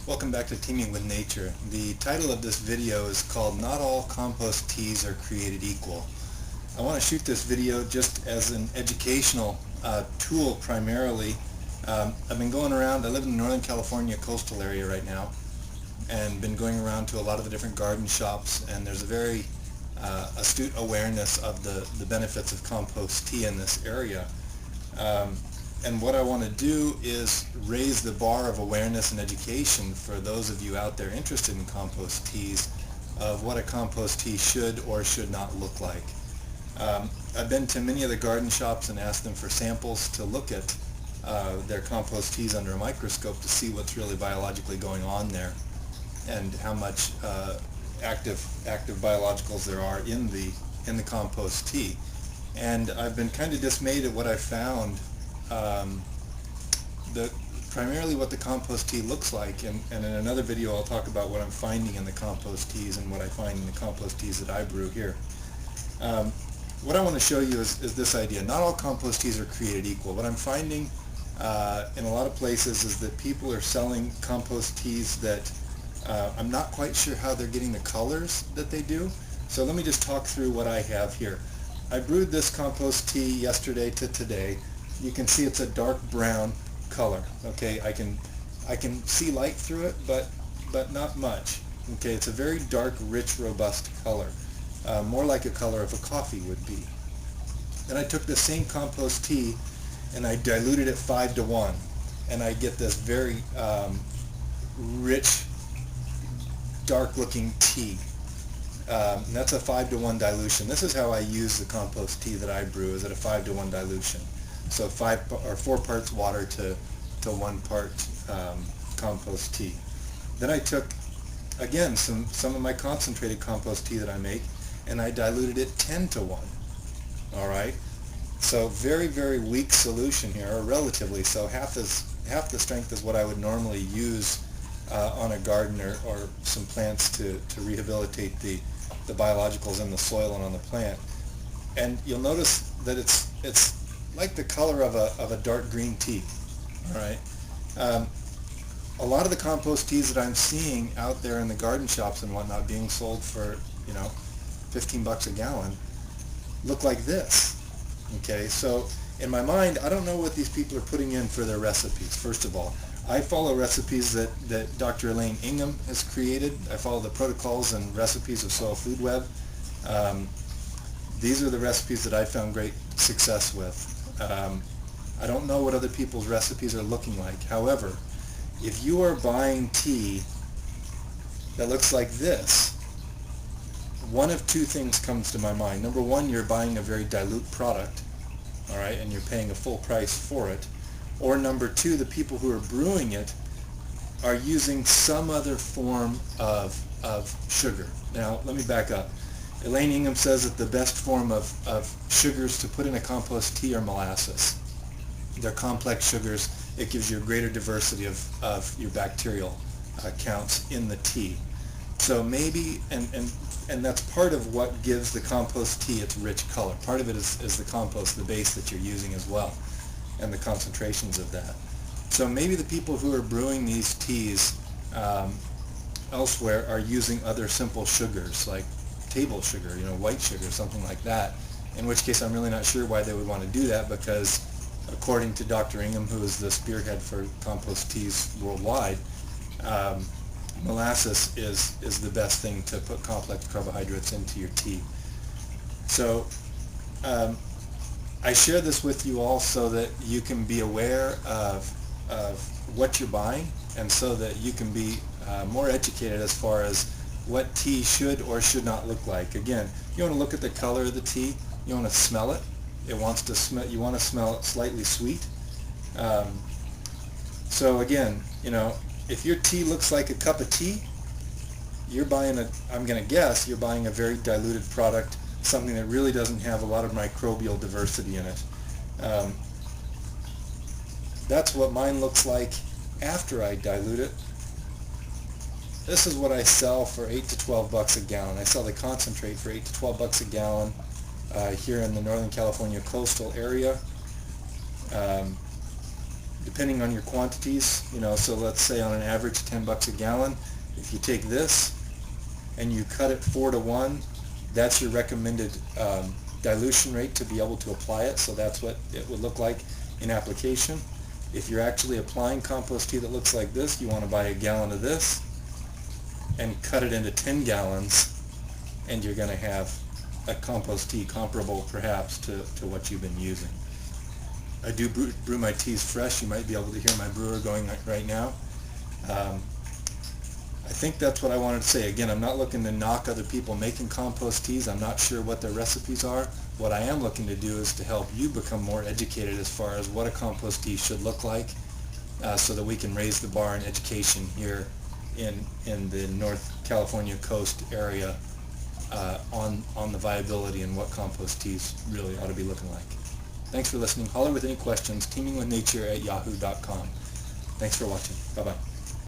Welcome back to Teaming with Nature. The title of this video is called Not All Compost Teas Are Created Equal. I want to shoot this video just as an educational tool primarily. I've been going around, I live in the Northern California coastal area right now, and been going around to a lot of the different garden shops, and there's a very astute awareness of the benefits of compost tea in this area. And what I want to do is raise the bar of awareness and education for those of you out there interested in compost teas of what a compost tea should or should not look like. I've been to many of the garden shops and asked them for samples to look at their compost teas under a microscope to see what's really biologically going on there and how much active biologicals there are in the compost tea. And I've been kind of dismayed at what I found. Primarily what the compost tea looks like, and in another video I'll talk about what I'm finding in the compost teas and what I find in the compost teas that I brew here. What I want to show you is this idea. Not all compost teas are created equal. What I'm finding in a lot of places is that people are selling compost teas that I'm not quite sure how they're getting the colors that they do. So let me just talk through what I have here. I brewed this compost tea yesterday to today. You can see it's a dark brown color. Okay, I can see light through it, but not much. Okay, it's a very dark, rich, robust color, more like a color of a coffee would be. Then I took the same compost tea and I diluted it 5-to-1, and I get this very rich, dark-looking tea. And that's a 5-to-1 dilution. This is how I use the compost tea that I brew, is at a 5-to-1 dilution. So 4 parts water to 1 part compost tea. Then I took, again, some of my concentrated compost tea that I make, and I diluted it 10-to-1. All right. So very, very weak solution here, or relatively so. Half the strength is what I would normally use on a garden or some plants to rehabilitate the biologicals in the soil and on the plant. And you'll notice that it's like the color of a dark green tea. All right. A lot of the compost teas that I'm seeing out there in the garden shops and whatnot being sold for, $15 a gallon look like this. Okay, so in my mind, I don't know what these people are putting in for their recipes. First of all, I follow recipes that Dr. Elaine Ingham has created. I follow the protocols and recipes of Soil Food Web. These are the recipes that I found great success with. I don't know what other people's recipes are looking like. However, if you are buying tea that looks like this, one of two things comes to my mind. Number one, you're buying a very dilute product, all right, and you're paying a full price for it. Or number two, the people who are brewing it are using some other form of sugar. Now, let me back up. Elaine Ingham says that the best form of sugars to put in a compost tea are molasses. They're complex sugars. It gives you a greater diversity of your bacterial counts in the tea. So maybe, and that's part of what gives the compost tea its rich color. Part of it is the compost, the base that you're using as well, and the concentrations of that. So maybe the people who are brewing these teas elsewhere are using other simple sugars like table sugar, white sugar, something like that, in which case I'm really not sure why they would want to do that, because according to Dr. Ingham, who is the spearhead for compost teas worldwide, molasses is the best thing to put complex carbohydrates into your tea. So I share this with you all so that you can be aware of what you're buying, and so that you can be more educated as far as what tea should or should not look like. Again, you want to look at the color of the tea. You want to smell it. You want to smell it slightly sweet. So again, if your tea looks like a cup of tea, you're buying I'm going to guess you're buying a very diluted product, something that really doesn't have a lot of microbial diversity in it. That's what mine looks like after I dilute it. This is what I sell for $8 to $12 a gallon. I sell the concentrate for $8 to $12 a gallon here in the Northern California coastal area. depending on your quantities, so let's say on an average $10 a gallon, if you take this and you cut it 4 to 1, that's your recommended dilution rate to be able to apply it. So that's what it would look like in application. If you're actually applying compost tea that looks like this, you want to buy a gallon of this and cut it into 10 gallons, and you're going to have a compost tea comparable perhaps to what you've been using. I do brew my teas fresh. You might be able to hear my brewer going right now. I think that's what I wanted to say. Again, I'm not looking to knock other people making compost teas. I'm not sure what their recipes are. What I am looking to do is to help you become more educated as far as what a compost tea should look like, so that we can raise the bar in education here in the North California coast area on the viability and what compost teas really ought to be looking like. Thanks for listening. Holler with any questions, teamingwithnature@yahoo.com. Thanks for watching. Bye-bye.